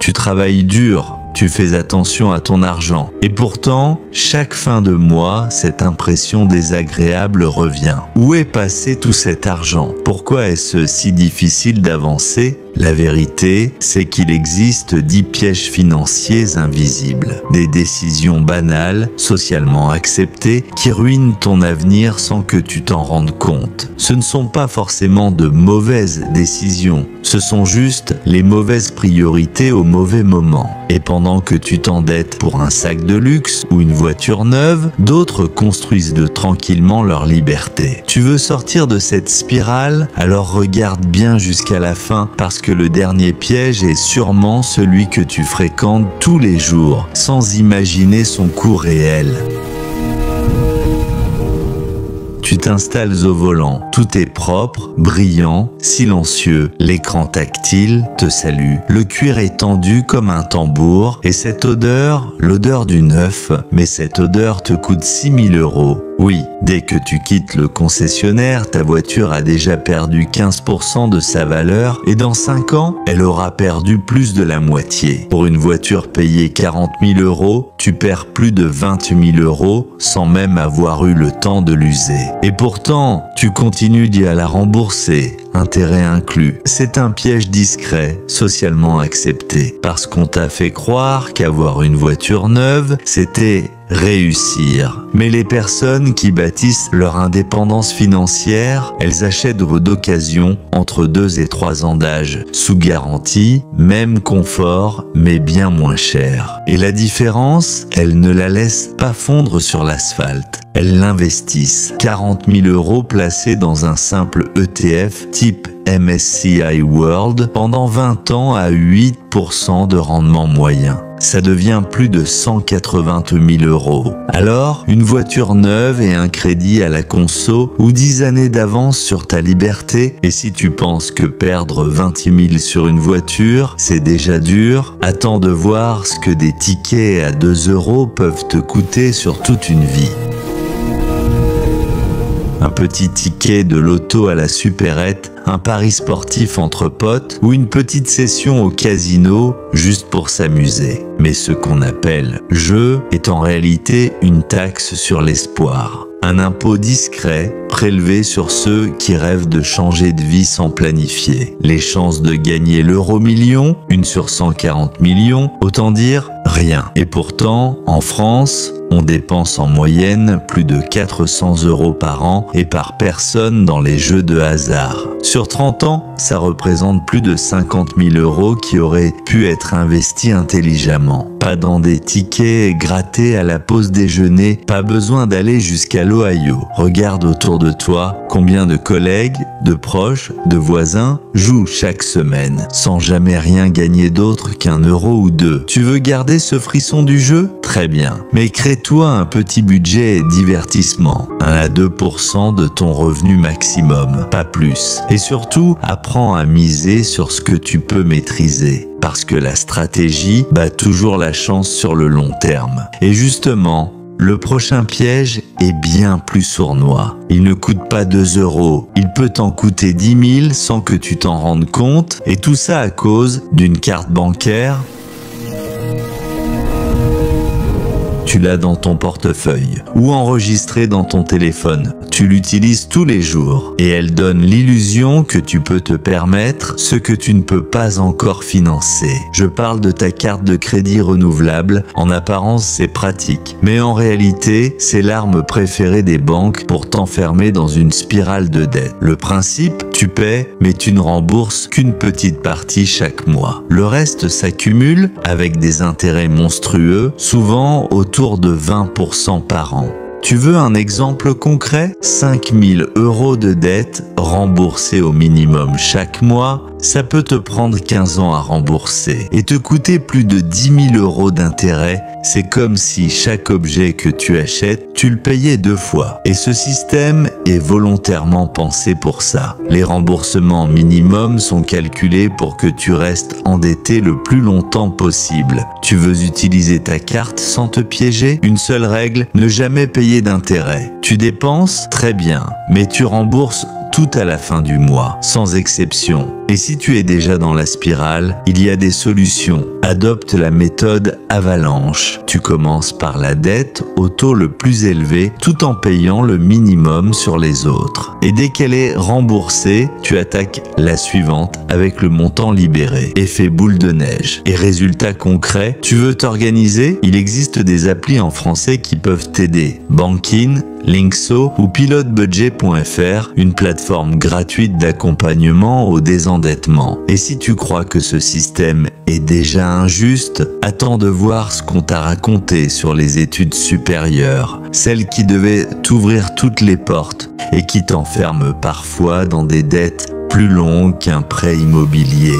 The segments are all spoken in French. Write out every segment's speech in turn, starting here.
Tu travailles dur, tu fais attention à ton argent. Et pourtant, chaque fin de mois, cette impression désagréable revient. Où est passé tout cet argent? Pourquoi est-ce si difficile d'avancer? La vérité, c'est qu'il existe 10 pièges financiers invisibles. Des décisions banales, socialement acceptées, qui ruinent ton avenir sans que tu t'en rendes compte. Ce ne sont pas forcément de mauvaises décisions, ce sont juste les mauvaises priorités au mauvais moment. Et pendant que tu t'endettes pour un sac de luxe ou une voiture neuve, d'autres construisent tranquillement leur liberté. Tu veux sortir de cette spirale? Alors regarde bien jusqu'à la fin parce que le dernier piège est sûrement celui que tu fréquentes tous les jours, sans imaginer son coût réel. Tu t'installes au volant, tout est propre, brillant, silencieux, l'écran tactile te salue, le cuir est tendu comme un tambour, et cette odeur, l'odeur du neuf, mais cette odeur te coûte 6 000 €. Oui, dès que tu quittes le concessionnaire, ta voiture a déjà perdu 15% de sa valeur et dans 5 ans, elle aura perdu plus de la moitié. Pour une voiture payée 40 000 €, tu perds plus de 20 000 € sans même avoir eu le temps de l'user. Et pourtant, tu continues d'y la rembourser, intérêt inclus. C'est un piège discret, socialement accepté, parce qu'on t'a fait croire qu'avoir une voiture neuve, c'était réussir. Mais les personnes qui bâtissent leur indépendance financière, elles achètent d'occasion entre 2 et 3 ans d'âge, sous garantie, même confort, mais bien moins cher. Et la différence, elles ne la laissent pas fondre sur l'asphalte. Elles l'investissent. 40 000 € placés dans un simple ETF type MSCI World pendant 20 ans à 8% de rendement moyen. Ça devient plus de 180 000 €. Alors, une voiture neuve et un crédit à la conso ou 10 années d'avance sur ta liberté, et si tu penses que perdre 28 000 sur une voiture, c'est déjà dur, attends de voir ce que des tickets à 2 € peuvent te coûter sur toute une vie. Un petit ticket de loto à la supérette, un pari sportif entre potes ou une petite session au casino juste pour s'amuser. Mais ce qu'on appelle jeu est en réalité une taxe sur l'espoir. Un impôt discret prélevé sur ceux qui rêvent de changer de vie sans planifier. Les chances de gagner l'euro-million, 1 sur 140 millions, autant dire rien. Et pourtant, en France, on dépense en moyenne plus de 400 € par an et par personne dans les jeux de hasard. Sur 30 ans, ça représente plus de 50 000 € qui auraient pu être investis intelligemment. Pas dans des tickets grattés à la pause déjeuner, pas besoin d'aller jusqu'à l'Ohio. Regarde autour de toi combien de collègues, de proches, de voisins jouent chaque semaine, sans jamais rien gagner d'autre qu'1 € ou 2. Tu veux garder ce frisson du jeu? Très bien. Mais crée-toi un petit budget divertissement, 1 à 2% de ton revenu maximum, pas plus. Et surtout, apprends à miser sur ce que tu peux maîtriser. Parce que la stratégie bat toujours la chance sur le long terme. Et justement, le prochain piège est bien plus sournois. Il ne coûte pas 2 €, il peut t'en coûter 10 000 sans que tu t'en rendes compte, et tout ça à cause d'une carte bancaire. Tu l'as dans ton portefeuille ou enregistré dans ton téléphone. Tu l'utilises tous les jours et elle donne l'illusion que tu peux te permettre ce que tu ne peux pas encore financer. Je parle de ta carte de crédit renouvelable. En apparence, c'est pratique, mais en réalité, c'est l'arme préférée des banques pour t'enfermer dans une spirale de dette. Le principe, tu paies, mais tu ne rembourses qu'une petite partie chaque mois. Le reste s'accumule avec des intérêts monstrueux, souvent autour de 20% par an. Tu veux un exemple concret? 5 000 € de dette remboursée au minimum chaque mois, ça peut te prendre 15 ans à rembourser et te coûter plus de 10 000 € d'intérêt. C'est comme si chaque objet que tu achètes, tu le payais 2 fois. Et ce système est volontairement pensé pour ça. Les remboursements minimums sont calculés pour que tu restes endetté le plus longtemps possible. Tu veux utiliser ta carte sans te piéger? Une seule règle, ne jamais payer d'intérêt. Tu dépenses? Très bien, mais tu rembourses tout à la fin du mois, sans exception. Et si tu es déjà dans la spirale, il y a des solutions. Adopte la méthode avalanche. Tu commences par la dette au taux le plus élevé tout en payant le minimum sur les autres. Et dès qu'elle est remboursée, tu attaques la suivante avec le montant libéré. Effet boule de neige. Et résultat concret, tu veux t'organiser? Il existe des applis en français qui peuvent t'aider. Bankin, Linkso ou pilotebudget.fr, une plateforme gratuite d'accompagnement au désendettement. Et si tu crois que ce système est déjà injuste, attends de voir ce qu'on t'a raconté sur les études supérieures, celles qui devaient t'ouvrir toutes les portes et qui t'enferment parfois dans des dettes plus longues qu'un prêt immobilier.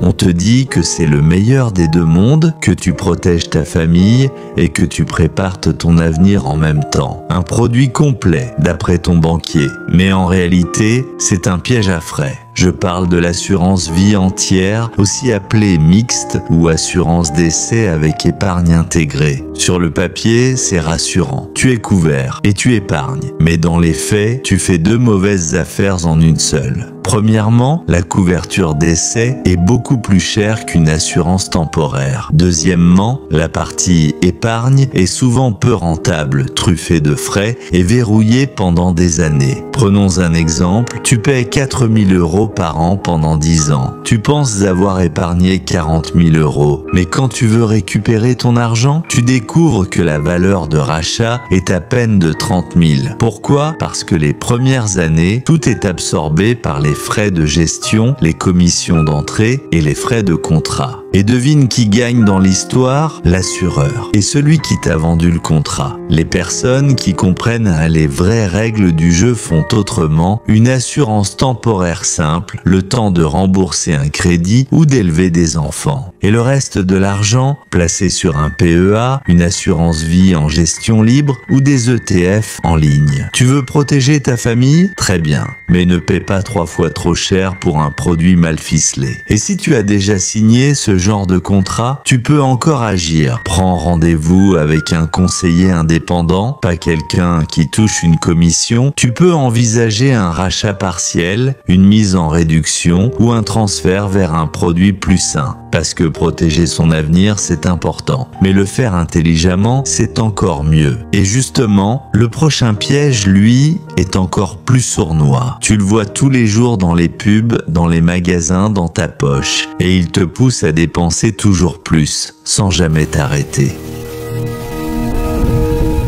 On te dit que c'est le meilleur des deux mondes, que tu protèges ta famille et que tu prépares ton avenir en même temps. Un produit complet, d'après ton banquier. Mais en réalité, c'est un piège à frais. Je parle de l'assurance vie entière, aussi appelée mixte ou assurance décès avec épargne intégrée. Sur le papier, c'est rassurant. Tu es couvert et tu épargnes. Mais dans les faits, tu fais deux mauvaises affaires en une seule. Premièrement, la couverture décès est beaucoup plus chère qu'une assurance temporaire. Deuxièmement, la partie épargne est souvent peu rentable, truffée de frais et verrouillée pendant des années. Prenons un exemple, tu paies 4 000 € par an pendant 10 ans. Tu penses avoir épargné 40 000 €, mais quand tu veux récupérer ton argent, tu découvres que la valeur de rachat est à peine de 30 000. Pourquoi? Parce que les premières années, tout est absorbé par les frais de gestion, les commissions d'entrée et les frais de contrat. Et devine qui gagne dans l'histoire? L'assureur. Et celui qui t'a vendu le contrat. Les personnes qui comprennent les vraies règles du jeu font autrement. Une assurance temporaire simple, le temps de rembourser un crédit ou d'élever des enfants. Et le reste de l'argent, placé sur un PEA, une assurance vie en gestion libre ou des ETF en ligne. Tu veux protéger ta famille? Très bien. Mais ne paie pas 3 fois trop cher pour un produit mal ficelé. Et si tu as déjà signé ce genre de contrat, tu peux encore agir. Prends rendez-vous avec un conseiller indépendant, pas quelqu'un qui touche une commission. Tu peux envisager un rachat partiel, une mise en réduction ou un transfert vers un produit plus sain. Parce que protéger son avenir, c'est important. Mais le faire intelligemment, c'est encore mieux. Et justement, le prochain piège, lui, est encore plus sournois. Tu le vois tous les jours dans les pubs, dans les magasins, dans ta poche. Et il te pousse à dépenser toujours plus, sans jamais t'arrêter.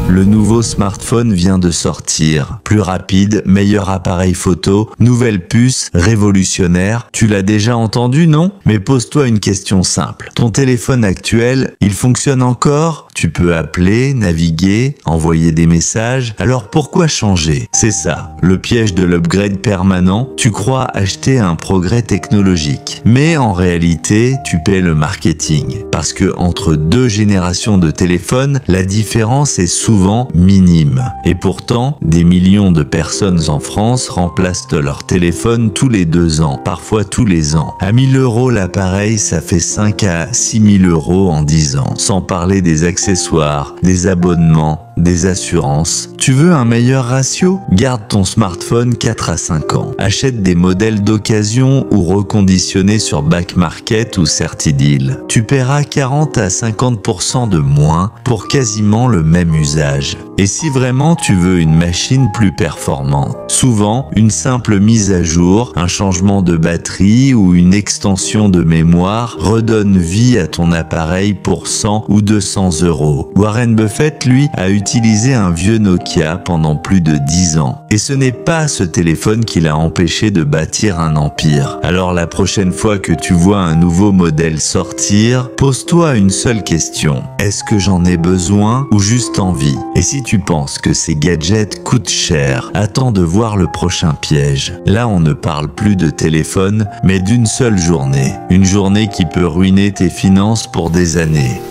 Le nouveau smartphone vient de sortir. Plus rapide, meilleur appareil photo, nouvelle puce, révolutionnaire. Tu l'as déjà entendu, non? Mais pose-toi une question simple. Ton téléphone actuel, il fonctionne encore? Tu peux appeler, naviguer, envoyer des messages. Alors pourquoi changer? C'est ça, le piège de l'upgrade permanent. Tu crois acheter un progrès technologique. Mais en réalité, tu paies le marketing. Parce que entre deux générations de téléphones, la différence est souvent minime. Et pourtant, des millions de personnes en France remplacent leur téléphone tous les 2 ans, parfois tous les ans. À 1 000 € l'appareil, ça fait 5 à 6 000 € en 10 ans. Sans parler des accessoires, des abonnements, des assurances. Tu veux un meilleur ratio? Garde ton smartphone 4 à 5 ans. Achète des modèles d'occasion ou reconditionnés sur Back Market ou Certideal. Tu paieras 40 à 50% de moins pour quasiment le même usage. Et si vraiment tu veux une machine plus performante, souvent une simple mise à jour, un changement de batterie ou une extension de mémoire redonne vie à ton appareil pour 100 ou 200 €. Warren Buffett, lui, a utilisé un vieux Nokia pendant plus de 10 ans. Et ce n'est pas ce téléphone qui l'a empêché de bâtir un empire. Alors la prochaine fois que tu vois un nouveau modèle sortir, pose-toi une seule question. Est-ce que j'en ai besoin ou juste envie? Et si tu penses que ces gadgets coûtent cher, attends de voir le prochain piège. Là, on ne parle plus de téléphone, mais d'une seule journée. Une journée qui peut ruiner tes finances pour des années.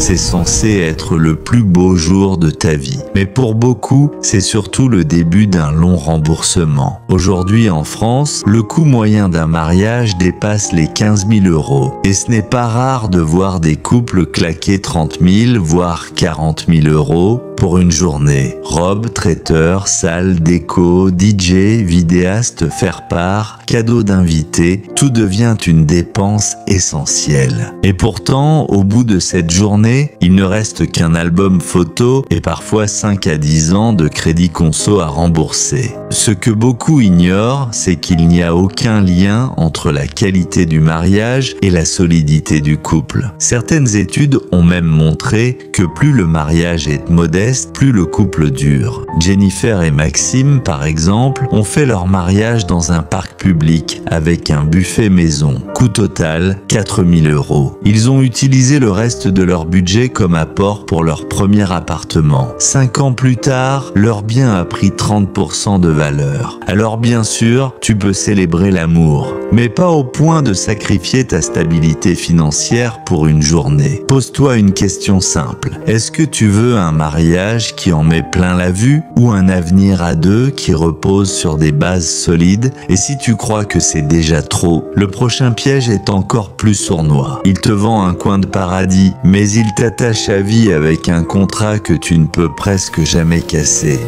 C'est censé être le plus beau jour de ta vie. Mais pour beaucoup, c'est surtout le début d'un long remboursement. Aujourd'hui en France, le coût moyen d'un mariage dépasse les 15 000 €. Et ce n'est pas rare de voir des couples claquer 30 000 voire 40 000 € pour une journée. Robe, traiteur, salle, déco, DJ, vidéaste, faire-part, cadeau d'invités, tout devient une dépense essentielle. Et pourtant, au bout de cette journée, il ne reste qu'un album photo et parfois 5 à 10 ans de crédit conso à rembourser. Ce que beaucoup ignorent, c'est qu'il n'y a aucun lien entre la qualité du mariage et la solidité du couple. Certaines études ont même montré que plus le mariage est modeste, plus le couple dure. Jennifer et Maxime, par exemple, ont fait leur mariage dans un parc public avec un buffet maison. Coût total, 4 000 €. Ils ont utilisé le reste de leur budget comme apport pour leur premier appartement. 5 ans plus tard, leur bien a pris 30% de valeur. Alors bien sûr, tu peux célébrer l'amour, mais pas au point de sacrifier ta stabilité financière pour une journée. Pose-toi une question simple. Est-ce que tu veux un mariage qui en met plein la vue ou un avenir à deux qui repose sur des bases solides? Et si tu crois que c'est déjà trop, le prochain piège est encore plus sournois. Il te vend un coin de paradis, mais il t'attache à vie avec un contrat que tu ne peux presque jamais casser.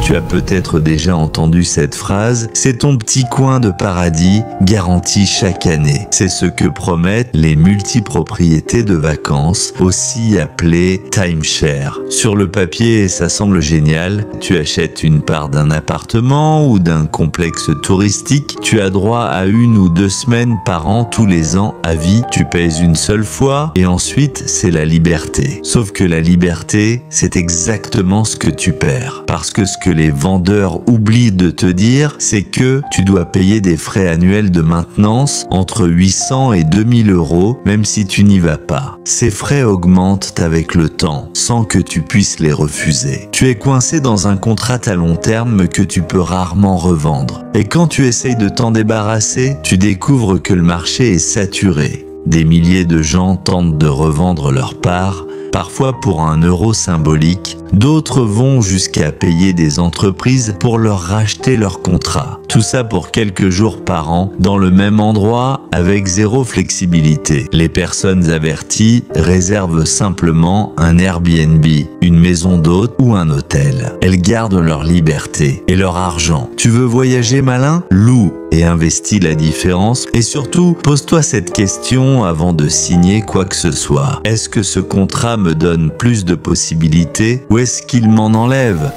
Tu as peut-être déjà entendu cette phrase, c'est ton petit coin de paradis garanti chaque année. C'est ce que promettent les multipropriétés de vacances, aussi appelées timeshare. Sur le papier, ça semble génial. Tu achètes une part d'un appartement ou d'un complexe touristique. Tu as droit à 1 ou 2 semaines par an tous les ans à vie. Tu payes une seule fois et ensuite c'est la liberté. Sauf que la liberté, c'est exactement ce que tu perds. Parce que ce que les vendeurs oublient de te dire, c'est que tu dois payer des frais annuels de maintenance entre 800 et 2000 €, même si tu n'y vas pas. Ces frais augmentent avec le temps, sans que tu puisses les refuser. Tu es coincé dans un contrat à long terme que tu peux rarement revendre. Et quand tu essayes de t'en débarrasser, tu découvres que le marché est saturé. Des milliers de gens tentent de revendre leur part, parfois pour un euro symbolique. D'autres vont jusqu'à payer des entreprises pour leur racheter leur contrat. Tout ça pour quelques jours par an, dans le même endroit, avec zéro flexibilité. Les personnes averties réservent simplement un Airbnb, une maison d'hôte ou un hôtel. Elles gardent leur liberté et leur argent. Tu veux voyager malin? Loue et investis la différence. Et surtout, pose-toi cette question avant de signer quoi que ce soit. Est-ce que ce contrat me donne plus de possibilités ou est-ce qu'il m'en enlève?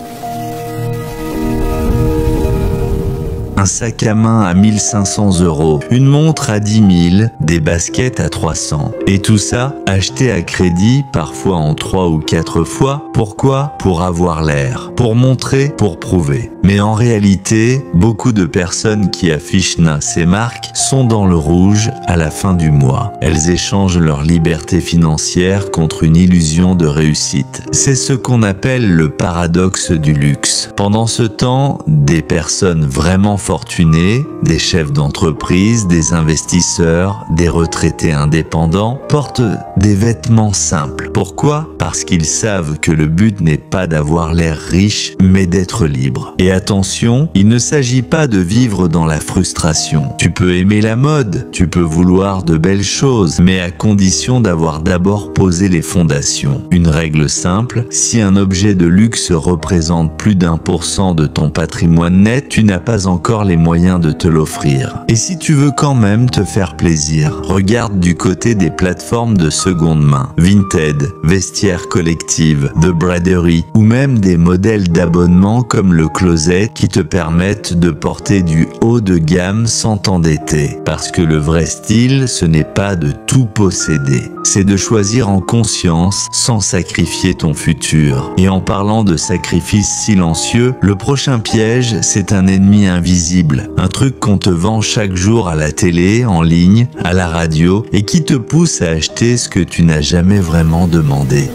Un sac à main à 1500 €, une montre à 10 000, des baskets à 300. Et tout ça, acheté à crédit, parfois en 3 ou 4 fois. Pourquoi? Pour avoir l'air, pour montrer, pour prouver. Mais en réalité, beaucoup de personnes qui affichent ces marques sont dans le rouge à la fin du mois. Elles échangent leur liberté financière contre une illusion de réussite. C'est ce qu'on appelle le paradoxe du luxe. Pendant ce temps, des personnes vraiment fortunés, des chefs d'entreprise, des investisseurs, des retraités indépendants portent des vêtements simples. Pourquoi? Parce qu'ils savent que le but n'est pas d'avoir l'air riche, mais d'être libre. Et attention, il ne s'agit pas de vivre dans la frustration. Tu peux aimer la mode, tu peux vouloir de belles choses, mais à condition d'avoir d'abord posé les fondations. Une règle simple, si un objet de luxe représente plus d'1% de ton patrimoine net, tu n'as pas encore les moyens de te l'offrir. Et si tu veux quand même te faire plaisir, regarde du côté des plateformes de seconde main. Vinted, Vestiaire Collective, The Braderie ou même des modèles d'abonnement comme le Closet qui te permettent de porter du haut de gamme sans t'endetter. Parce que le vrai style, ce n'est pas de tout posséder. C'est de choisir en conscience sans sacrifier ton futur. Et en parlant de sacrifice silencieux, le prochain piège, c'est un ennemi invisible. Un truc qu'on te vend chaque jour à la télé, en ligne, à la radio et qui te pousse à acheter ce que tu n'as jamais vraiment demandé.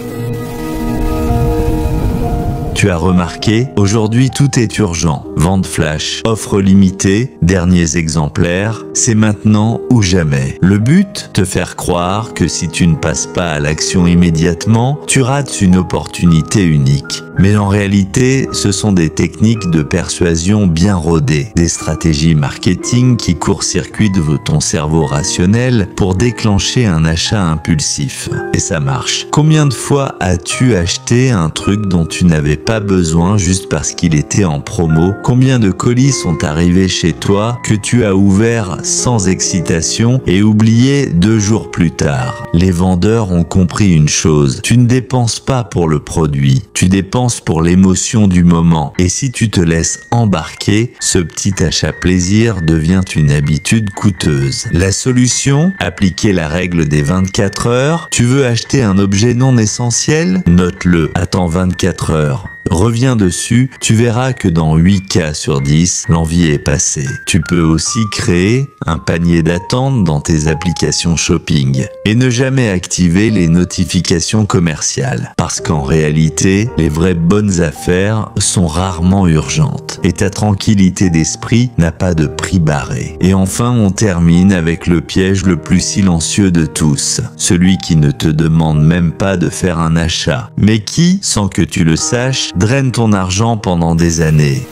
Tu as remarqué, aujourd'hui tout est urgent. Vente flash, offre limitée, derniers exemplaires, c'est maintenant ou jamais. Le but, te faire croire que si tu ne passes pas à l'action immédiatement, tu rates une opportunité unique. Mais en réalité, ce sont des techniques de persuasion bien rodées, des stratégies marketing qui court-circuitent ton cerveau rationnel pour déclencher un achat impulsif. Et ça marche. Combien de fois as-tu acheté un truc dont tu n'avais pas besoin juste parce qu'il était en promo? Combien de colis sont arrivés chez toi que tu as ouvert sans excitation et oublié 2 jours plus tard? Les vendeurs ont compris une chose, tu ne dépenses pas pour le produit, tu dépenses pour l'émotion du moment. Et si tu te laisses embarquer, ce petit achat plaisir devient une habitude coûteuse. La solution? Appliquer la règle des 24 heures. Tu veux acheter un objet non essentiel? Note-le. Attends 24 heures. Reviens dessus, tu verras que dans 8 cas sur 10, l'envie est passée. Tu peux aussi créer un panier d'attente dans tes applications shopping et ne jamais activer les notifications commerciales parce qu'en réalité, les vraies bonnes affaires sont rarement urgentes et ta tranquillité d'esprit n'a pas de prix barré. Et enfin, on termine avec le piège le plus silencieux de tous, celui qui ne te demande même pas de faire un achat, mais qui, sans que tu le saches, draine ton argent pendant des années.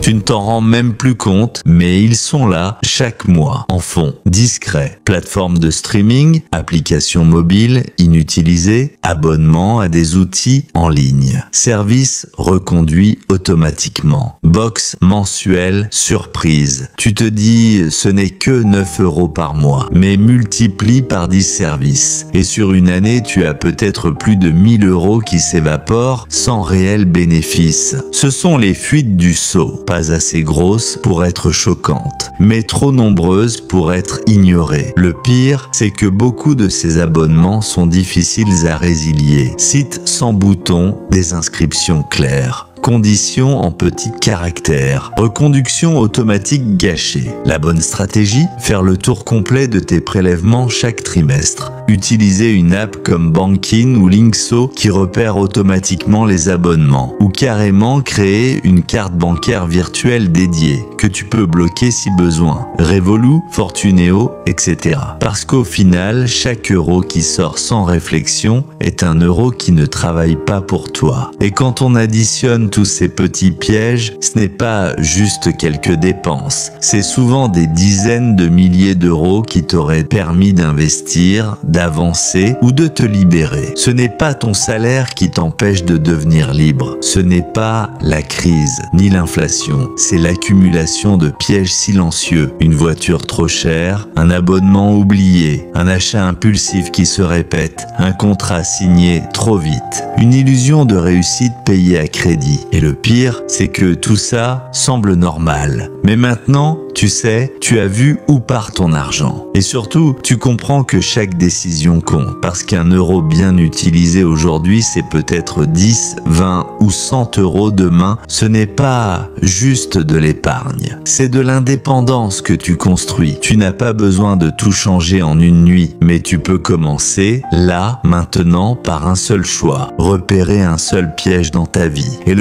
Tu ne t'en rends même plus compte, mais ils sont là chaque mois, en fond, discret. Plateforme de streaming, applications mobiles inutilisées, abonnement à des outils en ligne. Service reconduit automatiquement. Box mensuelle, surprise. Tu te dis, ce n'est que 9 € par mois, mais multiplie par 10 services. Et sur une année, tu as peut-être plus de 1000 € qui s'évaporent sans réel bénéfice. Ce sont les fuites du seau. Pas assez grosses pour être choquantes, mais trop nombreuses pour être ignorées. Le pire, c'est que beaucoup de ces abonnements sont difficiles à résilier. Sites sans bouton, des inscriptions claires. Conditions en petits caractères. Reconduction automatique gâchée. La bonne stratégie? Faire le tour complet de tes prélèvements chaque trimestre. Utiliser une app comme Bankin ou Linkso qui repère automatiquement les abonnements. Ou carrément créer une carte bancaire virtuelle dédiée que tu peux bloquer si besoin. Revolut, Fortuneo, etc. Parce qu'au final, chaque euro qui sort sans réflexion est un euro qui ne travaille pas pour toi. Et quand on additionne tous ces petits pièges, ce n'est pas juste quelques dépenses. C'est souvent des dizaines de milliers d'euros qui t'auraient permis d'investir, d'avancer ou de te libérer. Ce n'est pas ton salaire qui t'empêche de devenir libre. Ce n'est pas la crise ni l'inflation. C'est l'accumulation de pièges silencieux. Une voiture trop chère, un abonnement oublié, un achat impulsif qui se répète, un contrat signé trop vite, une illusion de réussite payée à crédit. Et le pire, c'est que tout ça semble normal. Mais maintenant, tu sais, tu as vu où part ton argent. Et surtout, tu comprends que chaque décision compte. Parce qu'un euro bien utilisé aujourd'hui, c'est peut-être 10, 20 ou 100 € demain. Ce n'est pas juste de l'épargne. C'est de l'indépendance que tu construis. Tu n'as pas besoin de tout changer en une nuit. Mais tu peux commencer, là, maintenant, par un seul choix. Repérer un seul piège dans ta vie. Et